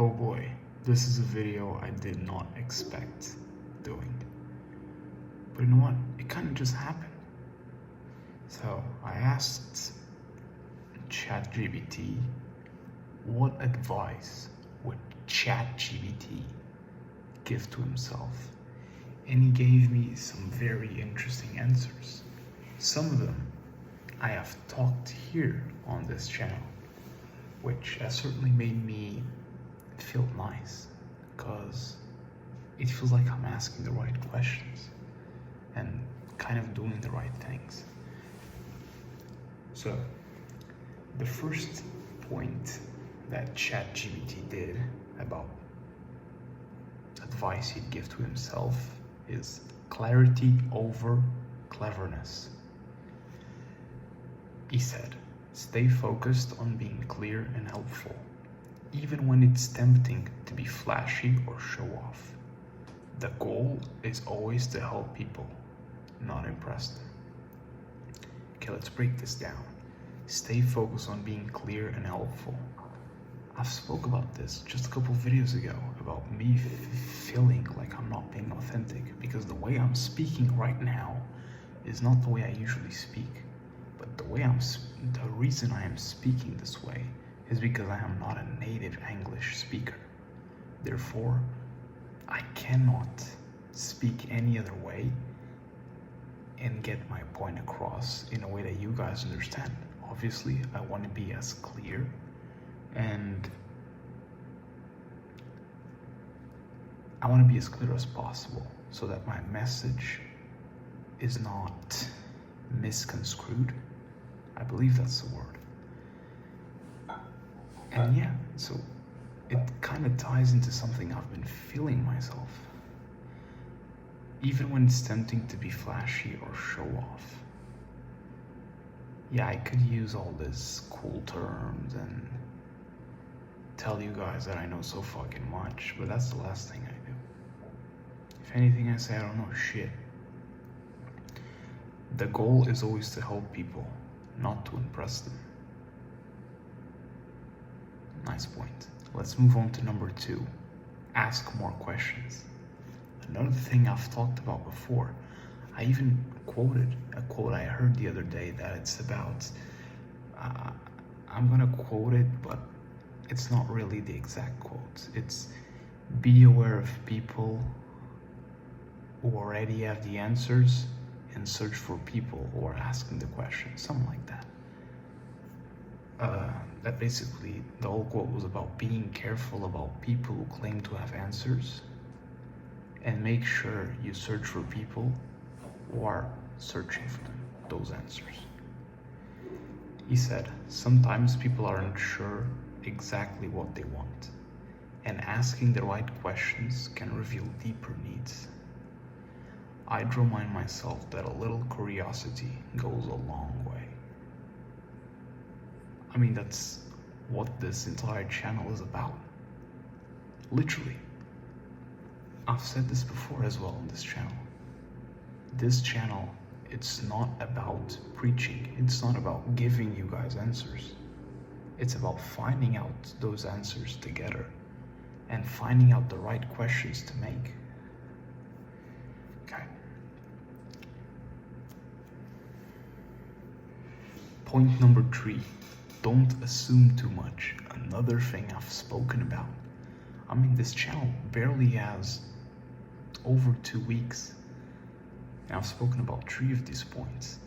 Oh boy, this is a video I did not expect doing. But you know what? It kind of just happened. So I asked ChatGPT what advice would ChatGPT give to himself, and he gave me some very interesting answers. Some of them I have talked here on this channel, which has certainly made me feel nice, because it feels like I'm asking the right questions and kind of doing the right things. So the first point that ChatGPT did about advice he'd give to himself is clarity over cleverness. He said, stay focused on being clear and helpful, even when it's tempting to be flashy or show off. The goal is always to help people, not impress them. Okay, let's break this down. Stay focused on being clear and helpful. I've spoke about this just a couple videos ago, about me feeling like I'm not being authentic, because the way I'm speaking right now is not the way I usually speak. But the reason I am speaking this way is because I am not a native English speaker. Therefore, I cannot speak any other way and get my point across in a way that you guys understand. Obviously, I want to be as clear and I want to be as clear as possible so that my message is not misconstrued. I believe that's the word. And yeah, so it kind of ties into something I've been feeling myself. Even when it's tempting to be flashy or show off. Yeah, I could use all this cool terms and tell you guys that I know so fucking much, but that's the last thing I do. If anything, I say I don't know shit. The goal is always to help people, not to impress them. Nice point. Let's move on to number 2. Ask more questions. Another thing I've talked about before. I even quoted a quote I heard the other day that it's about, I'm gonna quote it, but it's not really the exact quote. It's be aware of people who already have the answers and search for people who are asking the questions, something like that. That basically, the whole quote was about being careful about people who claim to have answers, and make sure you search for people who are searching for those answers. He said, sometimes people aren't sure exactly what they want, and asking the right questions can reveal deeper needs. I'd remind myself that a little curiosity goes a long way. I mean, that's what this entire channel is about. Literally. I've said this before as well on this channel. This channel, it's not about preaching. It's not about giving you guys answers. It's about finding out those answers together and finding out the right questions to make. Okay. Point number 3. Don't assume too much. Another thing I've spoken about. I mean, this channel barely has over 2 weeks. And I've spoken about 3 of these points.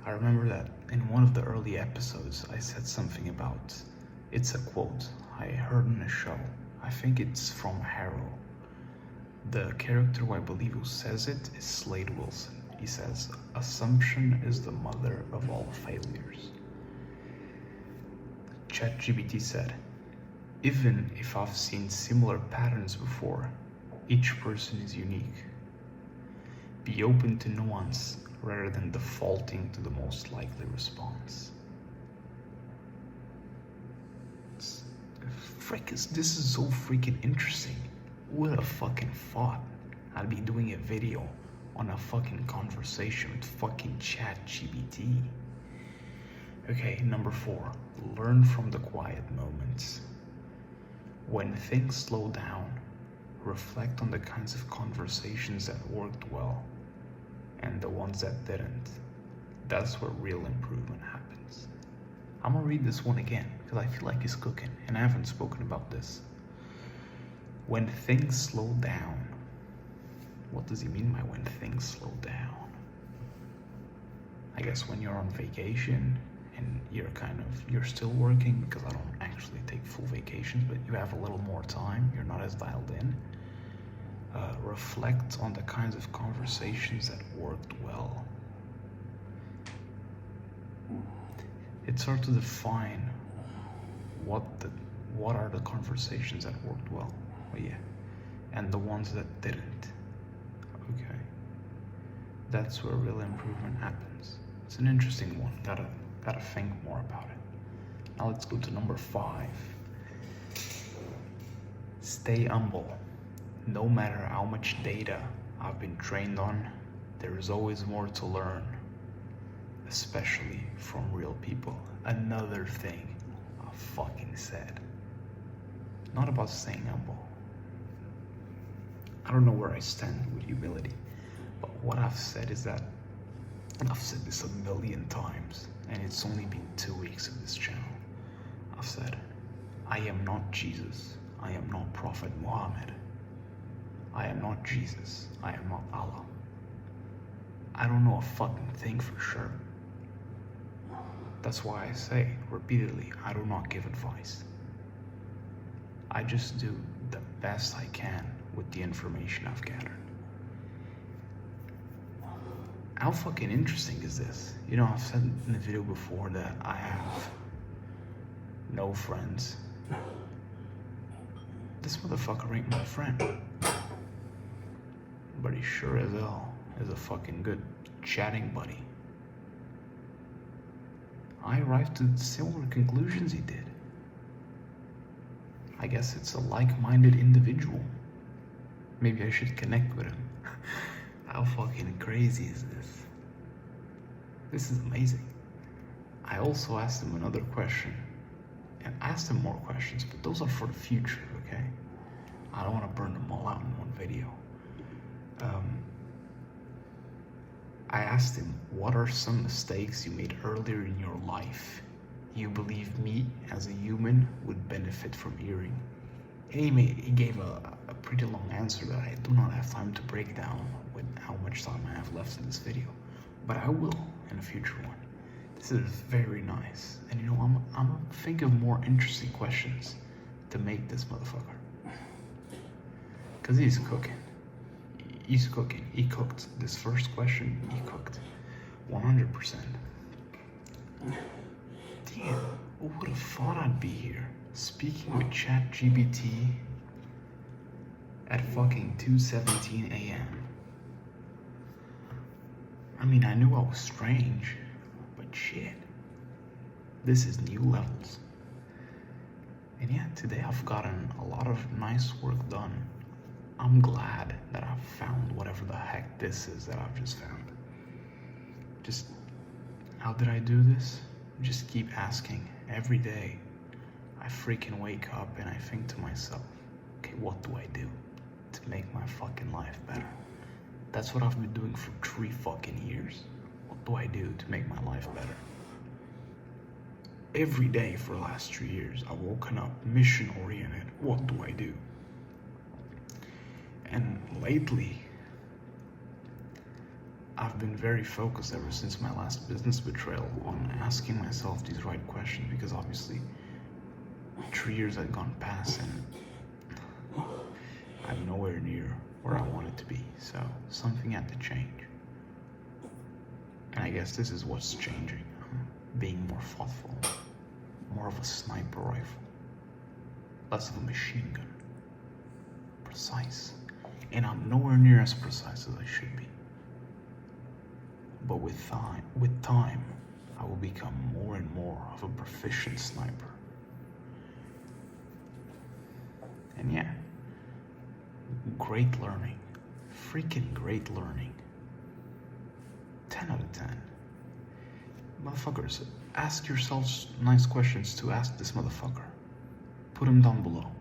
I remember that in one of the early episodes, I said something about, it's a quote I heard in a show. I think it's from Harrow. The character who I believe who says it is Slade Wilson. He says, assumption is the mother of all failures. ChatGPT said, even if I've seen similar patterns before, each person is unique. Be open to nuance rather than defaulting to the most likely response. This is so freaking interesting. Who would have fucking thought I'd be doing a video on a fucking conversation with fucking ChatGPT? Okay, number 4, learn from the quiet moments. When things slow down, reflect on the kinds of conversations that worked well and the ones that didn't. That's where real improvement happens. I'm gonna read this one again because I feel like it's cooking and I haven't spoken about this. When things slow down. What does he mean by when things slow down? I guess when you're on vacation and you're still working, because I don't actually take full vacations, but you have a little more time, you're not as dialed in. Reflect on the kinds of conversations that worked well. It's hard to define what are the conversations that worked well. But yeah, and the ones that didn't. Okay, that's where real improvement happens. It's an interesting one. Gotta think more about it. Now let's go to number 5. Stay humble. No matter how much data I've been trained on, there is always more to learn, especially from real people. Another thing I fucking said. Not about staying humble. I don't know where I stand with humility, but what I've said is that, and I've said this a million times, and it's only been 2 weeks of this channel. I've said, I am not Jesus. I am not Prophet Muhammad. I am not Jesus. I am not Allah. I don't know a fucking thing for sure. That's why I say repeatedly, I do not give advice. I just do the best I can with the information I've gathered. How fucking interesting is this? You know, I've said in the video before that I have no friends. This motherfucker ain't my friend. But he sure as hell is a fucking good chatting buddy. I arrived to similar conclusions he did. I guess it's a like-minded individual. Maybe I should connect with him. How fucking crazy is this? This is amazing. I also asked him another question. And asked him more questions, but those are for the future, okay? I don't want to burn them all out in one video. I asked him, what are some mistakes you made earlier in your life you believe me as a human would benefit from hearing? And he gave a pretty long answer that I do not have time to break down with how much time I have left in this video, but I will in a future one. This is very nice, and you know, I'm thinking of more interesting questions to make this motherfucker, cause he's cooking. He's cooking. He cooked. This first question, he cooked 100%. Damn, who would have thought I'd be here speaking with ChatGPT at fucking 2:17 a.m. I mean, I knew I was strange, but shit, this is new levels. And yeah, today I've gotten a lot of nice work done. I'm glad that I've found whatever the heck this is that I've just found. Just, how did I do this? Just keep asking. Every day, I freaking wake up and I think to myself, okay, what do I do to make my fucking life better? That's what I've been doing for 3 fucking years. What do I do to make my life better? Every day for the last 3 years, I've woken up mission-oriented. What do I do? And lately, I've been very focused ever since my last business betrayal on asking myself these right questions, because obviously 3 years had gone past and I'm nowhere near where I wanted to be, so something had to change. And I guess this is what's changing. Being more thoughtful, more of a sniper rifle, less of a machine gun, precise. And I'm nowhere near as precise as I should be. But with time, I will become more and more of a proficient sniper. And yeah, great learning. Freaking great learning. 10 out of 10. Motherfuckers, ask yourselves nice questions to ask this motherfucker. Put them down below.